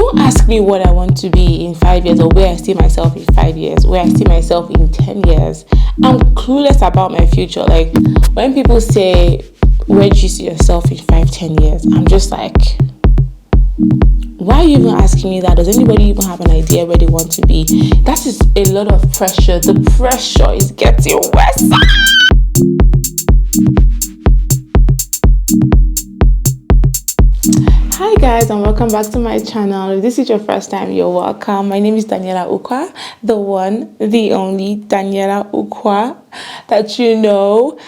Don't ask me what I want to be in 5 years or where I see myself in 5 years, where I see myself in 10 years. I'm clueless about my future. Like, when people say, where do you see yourself in 5, 10 years? I'm just like, why are you even asking me that? Does anybody even have an idea where they want to be? That is a lot of pressure. The pressure is getting worse. Hi guys, and welcome back to my channel. If this is your first time, you're welcome. My name is Daniela Ukwa, the one, the only Daniela Ukwa that you know.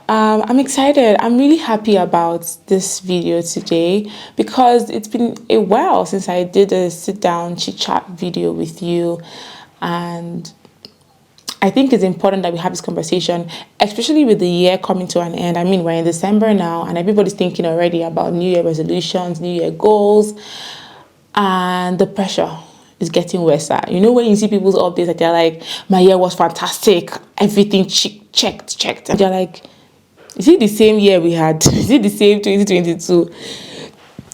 I'm excited. I'm really happy about this video today because it's been a while since I did a sit-down chit-chat video with you, and I think it's important that we have this conversation, especially with the year coming to an end. I mean, we're in December now, and everybody's thinking already about New Year resolutions, New Year goals, and the pressure is getting worse. You know, when you see people's updates, that they're like, my year was fantastic, everything checked. And you're like, is it the same year we had? Is it the same 2022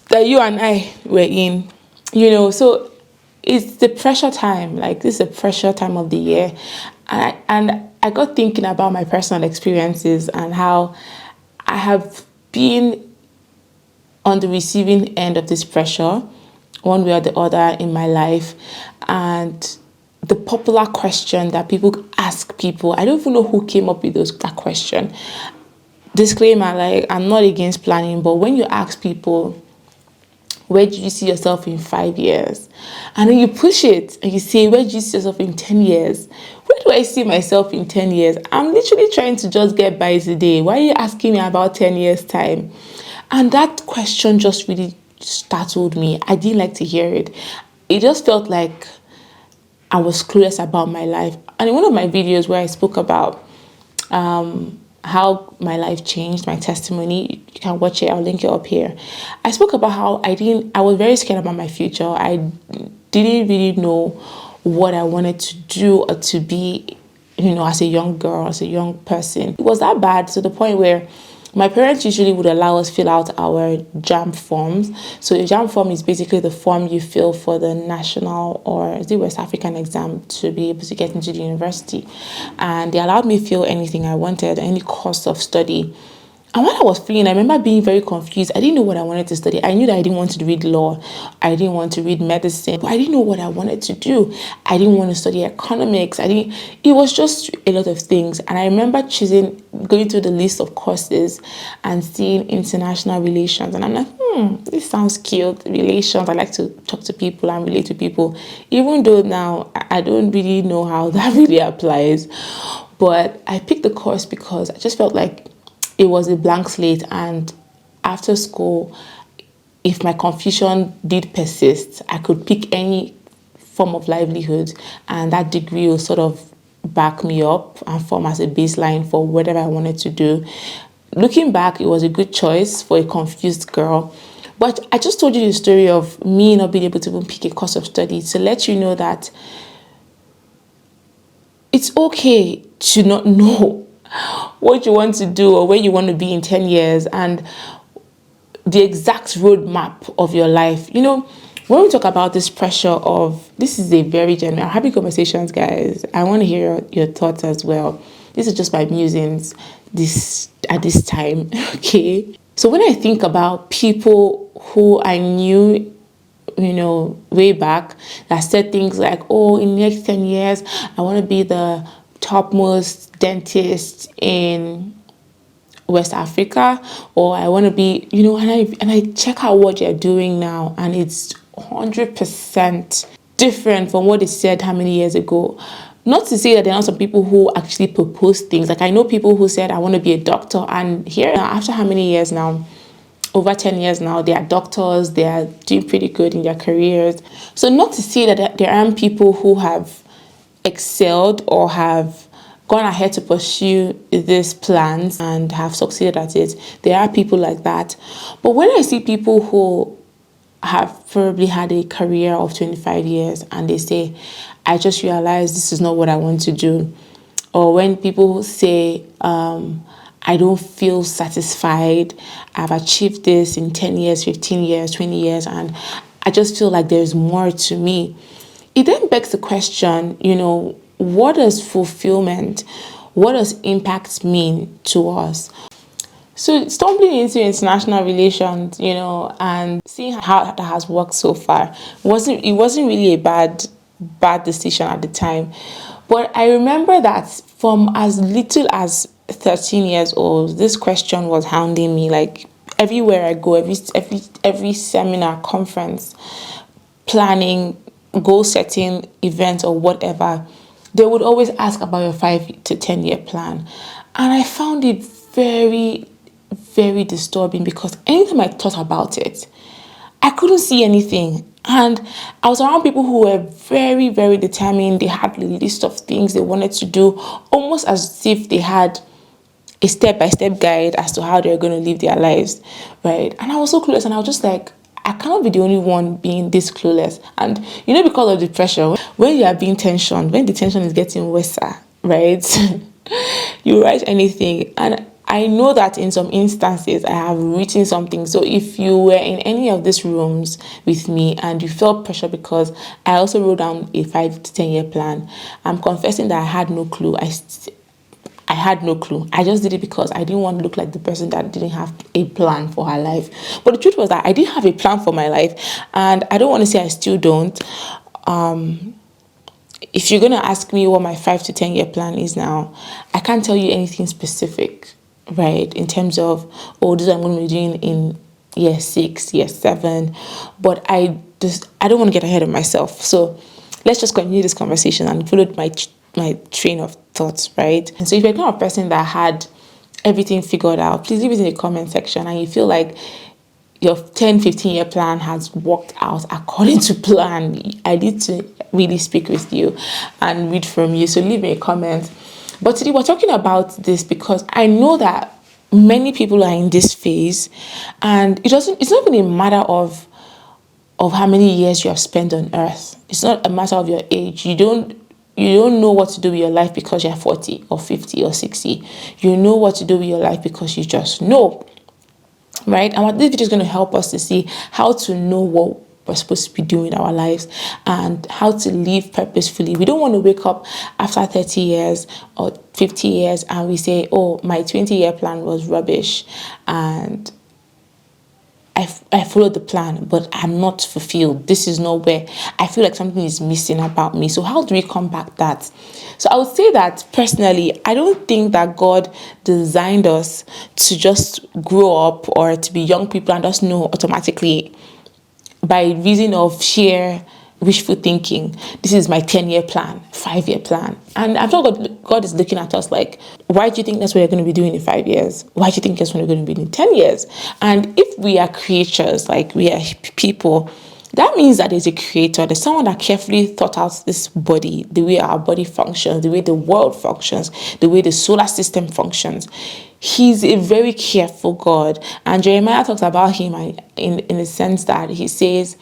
that you and I were in? You know, so it's the pressure time. Like, this is the pressure time of the year. And I got thinking about my personal experiences and how I have been on the receiving end of this pressure, one way or the other in my life. And the popular question that people ask people, I don't even know who came up with that question. Disclaimer, like, I'm not against planning, but when you ask people, where do you see yourself in 5 years? And then you push it and you say, where do you see yourself in 10 years? Where do I see myself in 10 years? I'm literally trying to just get by today. Why are you asking me about 10 years time? And that question just really startled me. I didn't like to hear it. It just felt like I was clueless about my life. And in one of my videos where I spoke about how my life changed, my testimony, you can watch it, I'll link it up here. I spoke about how I was very scared about my future. I didn't really know what I wanted to do or to be, you know, as a young girl, as a young person. It was that bad to the point where my parents usually would allow us fill out our JAMB forms. So a JAMB form is basically the form you fill for the national or the West African exam to be able to get into the university. And they allowed me fill anything I wanted, any course of study. And while I was filling, I remember being very confused. I didn't know what I wanted to study. I knew that I didn't want to read law. I didn't want to read medicine. But I didn't know what I wanted to do. I didn't want to study economics. It was just a lot of things. And I remember going through the list of courses and seeing international relations. And I'm like, this sounds cute. Relations. I like to talk to people and relate to people. Even though now I don't really know how that really applies. But I picked the course because I just felt like it was a blank slate, and after school, if my confusion did persist, I could pick any form of livelihood, and that degree will sort of back me up and form as a baseline for whatever I wanted to do. Looking back, it was a good choice for a confused girl. But I just told you the story of me not being able to even pick a course of study to let you know that it's okay to not know what you want to do or where you want to be in 10 years and the exact roadmap of your life. You know, when we talk about this pressure of, this is a very genuine, happy conversations, guys. I want to hear your thoughts as well. This is just my musings at this time, okay? So when I think about people who I knew, you know, way back that said things like, oh, in the next 10 years, I want to be the topmost dentist in West Africa, or I want to be, you know, and I check out what they're doing now, and it's 100% different from what they said how many years ago. Not to say that there are not some people who actually propose things. Like, I know people who said, I want to be a doctor, and here now, after how many years now? Over 10 years now, they are doctors, they are doing pretty good in their careers. So not to say that there aren't people who have excelled or have gone ahead to pursue these plans and have succeeded at it. There are people like that. But when I see people who have probably had a career of 25 years and they say, I just realized this is not what I want to do. Or when people say, I don't feel satisfied, I've achieved this in 10 years, 15 years, 20 years, and I just feel like there's more to me. It then begs the question, what does fulfillment, what does impact mean to us? So stumbling into international relations, and seeing how that has worked so far, wasn't really a bad decision at the time. But I remember that from as little as 13 years old, this question was hounding me, like everywhere I go, every seminar, conference, planning, goal setting, event, or whatever, they would always ask about your 5 to 10 year plan. And I found it very, very disturbing, because anytime I thought about it, I couldn't see anything. And I was around people who were very, very determined. They had a list of things they wanted to do, almost as if they had a step-by-step guide as to how they're going to live their lives, right? And I was so clueless, and I was just like, I cannot be the only one being this clueless. And because of the pressure, when you are being tensioned, when the tension is getting worse, right? You write anything. And I know that in some instances I have written something. So if you were in any of these rooms with me and you felt pressure because I also wrote down a 5 to 10 year plan, I'm confessing that I had no clue. I had no clue. I just did it because I didn't want to look like the person that didn't have a plan for her life. But the truth was that I did have a plan for my life, and I don't want to say I still don't. If you're going to ask me what my 5 to 10 year plan is now, I can't tell you anything specific, right? In terms of, this is what I'm going to be doing in year 6, year 7. But I don't want to get ahead of myself. So let's just continue this conversation and follow my train of thoughts, right? And so if you're the kind of person that had everything figured out, please leave it in the comment section. And you feel like your 10-15 year plan has worked out according to plan, I need to really speak with you and read from you. So leave me a comment. But today we're talking about this because I know that many people are in this phase, and it's not even a matter of how many years you have spent on earth. It's not a matter of your age. You don't know what to do with your life because you're 40 or 50 or 60. You know what to do with your life because you just know, right? And what this video is going to help us to see how to know what we're supposed to be doing in our lives and how to live purposefully. We don't want to wake up after 30 years or 50 years and we say, my 20-year plan was rubbish and I followed the plan, but I'm not fulfilled. This is not where I feel like something is missing about me. So how do we combat that? So I would say that personally, I don't think that God designed us to just grow up or to be young people and just know automatically by reason of sheer wishful thinking. This is my 10-year plan, 5-year plan. And I'm sure God is looking at us like, why do you think that's what you're going to be doing in 5 years? Why do you think that's what you're going to be in 10 years? And if we are creatures, like we are people, that means that there's a creator. There's someone that carefully thought out this body, the way our body functions, the way the world functions, the way the solar system functions. He's a very careful God. And Jeremiah talks about him in the sense that he says,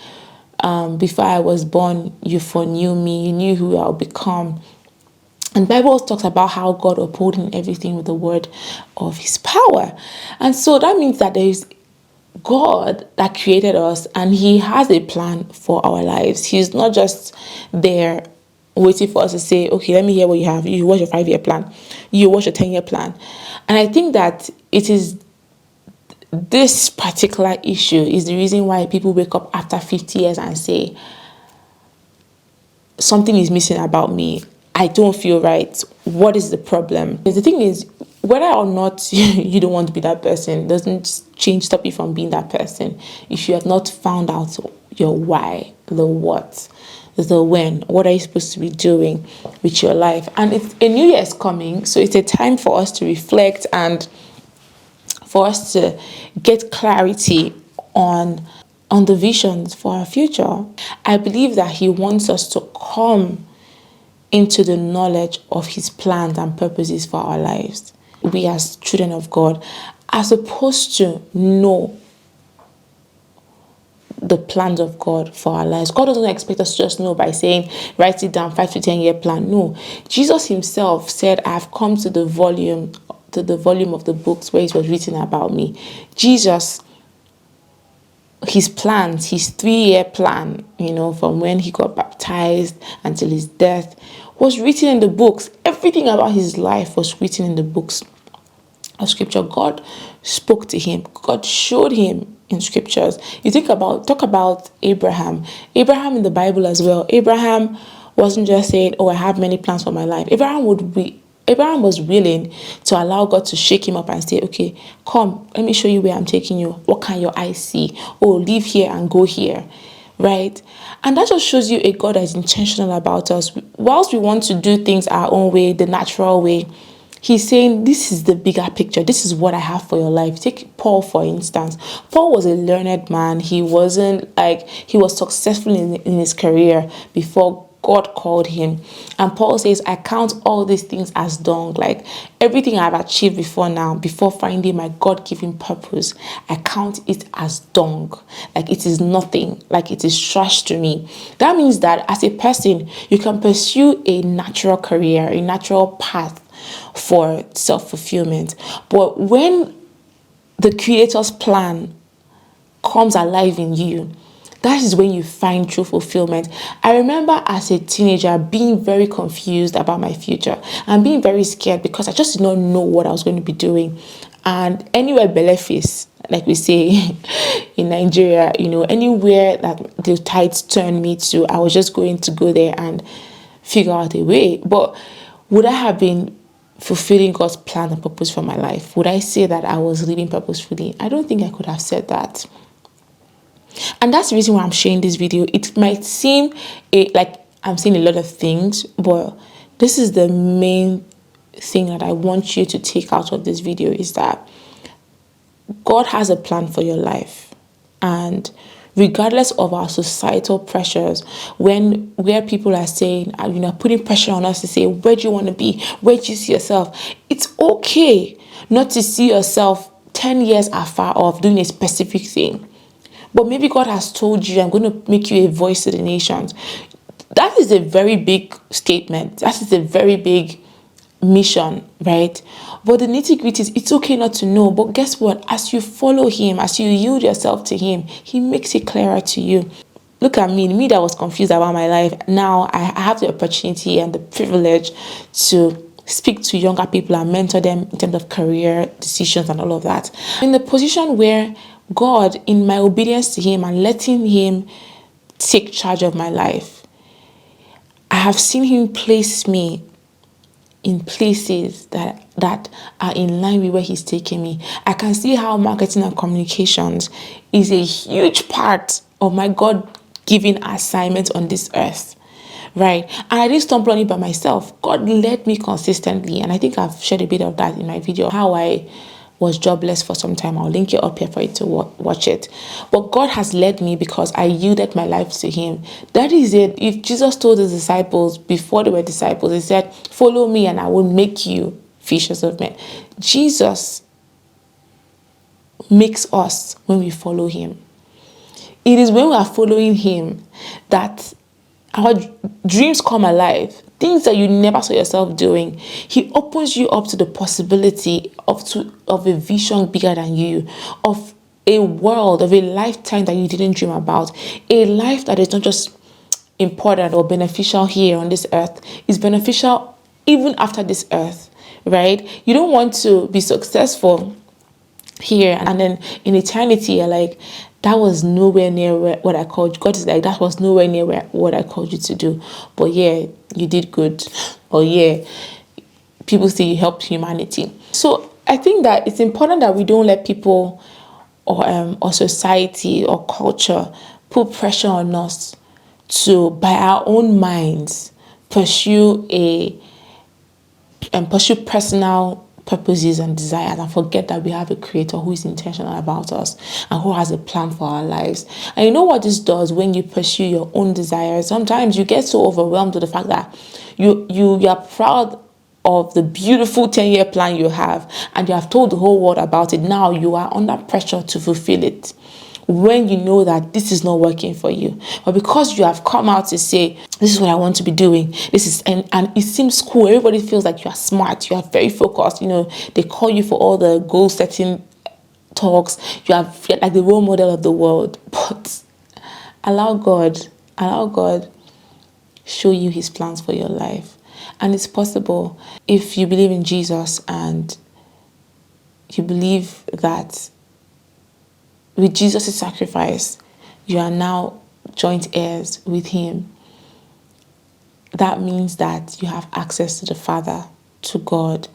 before I was born, you foreknew me, you knew who I'll become. And the Bible talks about how God upholding everything with the word of his power. And so that means that there is God that created us and he has a plan for our lives. He's not just there waiting for us to say, okay, let me hear what you have. You watch your 5-year plan. You watch your 10-year plan. And I think that it is this particular issue is the reason why people wake up after 50 years and say, something is missing about me. I don't feel right. What is the problem? Because the thing is, whether or not you don't want to be that person doesn't stop you from being that person. If you have not found out your why, the what, the when, what are you supposed to be doing with your life? And it's a new year is coming, so it's a time for us to reflect and for us to get clarity on the visions for our future. I believe that he wants us to come into the knowledge of his plans and purposes for our lives. We as children of God are supposed to know the plans of God for our lives. God doesn't expect us to just know by saying, write it down, 5 to 10 year plan. No. Jesus himself said, I've come to the volume of the books where it was written about me. Jesus his plans, his 3-year plan, from when he got baptized until his death, was written in the books. Everything about his life was written in the books of scripture. God spoke to him. God showed him in scriptures. You talk about Abraham in the Bible as well. Abraham wasn't just saying, oh, I have many plans for my life. Abraham was willing to allow God to shake him up and say, okay, come, let me show you where I'm taking you. What can your eyes see? Oh, leave here and go here. Right? And that just shows you a God that is intentional about us. Whilst we want to do things our own way, the natural way, he's saying, this is the bigger picture. This is what I have for your life. Take Paul, for instance. Paul was a learned man. He was successful in his career before God called him. And Paul says, I count all these things as dung. Like everything I've achieved before now, before finding my God-given purpose, I count it as dung. Like it is nothing. Like it is trash to me. That means that as a person, you can pursue a natural career, a natural path for self-fulfillment. But when the Creator's plan comes alive in you, that is when you find true fulfillment. I remember as a teenager being very confused about my future and being very scared because I just did not know what I was going to be doing. And anywhere belle face, like we say in Nigeria, anywhere that the tides turned me to, I was just going to go there and figure out a way. But would I have been fulfilling God's plan and purpose for my life? Would I say that I was living purposefully? I don't think I could have said that. And that's the reason why I'm sharing this video. It might seem like I'm saying a lot of things, but this is the main thing that I want you to take out of this video, is that God has a plan for your life. And regardless of our societal pressures, where people are saying, putting pressure on us to say, where do you want to be? Where do you see yourself? It's okay not to see yourself 10 years afar off doing a specific thing. But maybe God has told you, I'm going to make you a voice to the nations. That is a very big statement. That is a very big mission, right? But the nitty-gritty is, it's okay not to know. But guess what? As you follow him, as you yield yourself to him, he makes it clearer to you. Look at me that was confused about my life. Now I have the opportunity and the privilege to speak to younger people and mentor them in terms of career decisions and all of that. In the position where God, in my obedience to him and letting him take charge of my life, I have seen him place me in places that are in line with where he's taking me. I can see how marketing and communications is a huge part of my God-given assignment on this earth. Right? And I didn't stumble on it by myself. God led me consistently. And I think I've shared a bit of that in my video, how I was jobless for some time. I'll link it up here for you to watch it. But God has led me because I yielded my life to him. That is it. If Jesus told his disciples before they were disciples, he said, follow me and I will make you fishers of men. Jesus makes us when we follow him. It is when we are following him that our dreams come alive. Things that you never saw yourself doing. He opens you up to the possibility of a vision bigger than you, of a world, of a lifetime that you didn't dream about. A life that is not just important or beneficial here on this earth, is beneficial even after this earth, right? You don't want to be successful here and then in eternity you're like, that was nowhere near what I called you. God is like, that was nowhere near what I called you to do. But yeah, you did good. Or yeah, people say you helped humanity. So I think that it's important that we don't let people or society or culture put pressure on us to, by our own minds, pursue personal purposes and desires and forget that we have a creator who is intentional about us and who has a plan for our lives. And you know what this does when you pursue your own desires? Sometimes you get so overwhelmed with the fact that you are proud of the beautiful 10-year plan you have and you have told the whole world about it. Now you are under pressure to fulfill it when you know that this is not working for you. But because you have come out to say, this is what I want to be doing, this is and it seems cool, everybody feels like you are smart, you are very focused, they call you for all the goal setting talks, you're like the role model of the world. But allow God show you his plans for your life. And it's possible if you believe in Jesus and you believe that with Jesus' sacrifice, you are now joint heirs with him. That means that you have access to the Father, to God,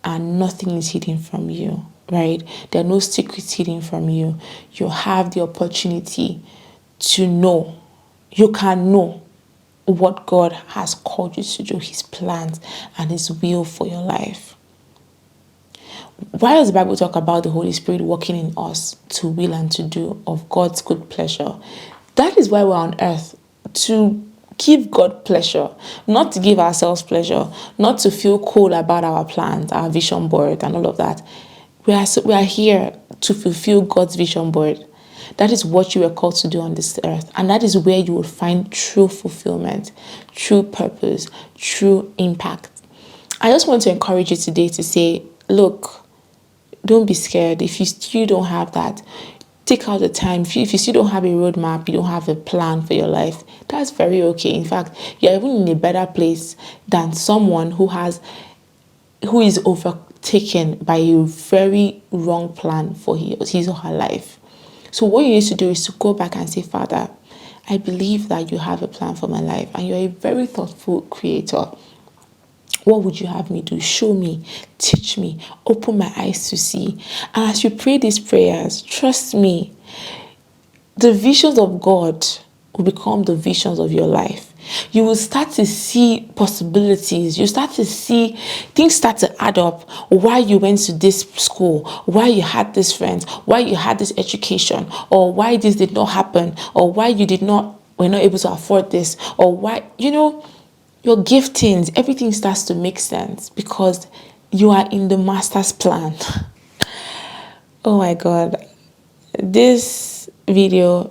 and nothing is hidden from you, right? There are no secrets hidden from you. You have the opportunity to know. You can know what God has called you to do, his plans and his will for your life. Why does the Bible talk about the Holy Spirit working in us to will and to do of God's good pleasure? That is why we're on earth, to give God pleasure, not to give ourselves pleasure, not to feel cool about our plans, our vision board and all of that. We are here to fulfill God's vision board. That is what you were called to do on this earth. And that is where you will find true fulfillment, true purpose, true impact. I just want to encourage you today to say, look, don't be scared. If you still don't have that, take out the time. If you still don't have a roadmap, you don't have a plan for your life, that's very okay. In fact, you're even in a better place than someone who is overtaken by a very wrong plan for his or her life. So what you need to do is to go back and say, Father, I believe that you have a plan for my life and you're a very thoughtful creator. What would you have me do? Show me, teach me, open my eyes to see. And as you pray these prayers, trust me, the visions of God will become the visions of your life. You will start to see possibilities. You start to see things start to add up. Why you went to this school, why you had this friends, why you had this education, or why this did not happen, or why you were not able to afford this, or why, your giftings, everything starts to make sense because you are in the master's plan. Oh my God. This video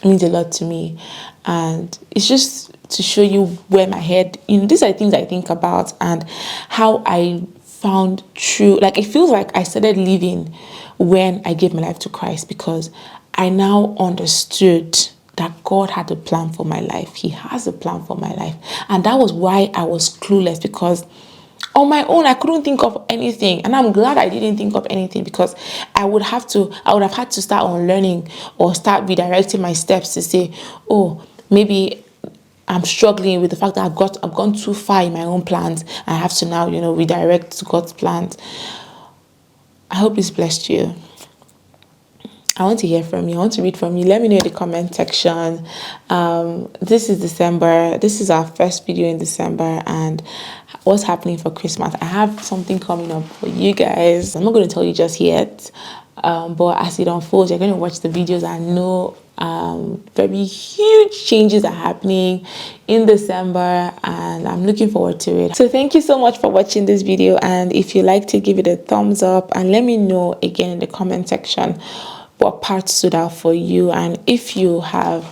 means a lot to me. And it's just to show you where my head, these are things I think about and how I found true. Like, it feels like I started living when I gave my life to Christ because I now understood that God had a plan for my life. He has a plan for my life. And that was why I was clueless, because on my own, I couldn't think of anything. And I'm glad I didn't think of anything, because I would have had to start on learning or start redirecting my steps to say, oh, maybe I'm struggling with the fact that I've gone too far in my own plans. I have to now, redirect to God's plans. I hope this blessed you. I want to hear from you. I want to read from you. Let me know in the comment section. This is December. This is our first video in December, and what's happening for Christmas. I have something coming up for you guys. I'm not going to tell you just yet, but as it unfolds, you're going to watch the videos and know very huge changes are happening in December, and I'm looking forward to it. So thank you so much for watching this video, and if you like to give it a thumbs up and let me know again in the comment section what part stood out for you, and if you have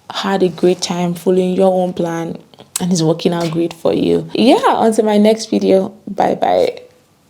had a great time following your own plan and it's working out great for you. Yeah, until my next video. Bye bye.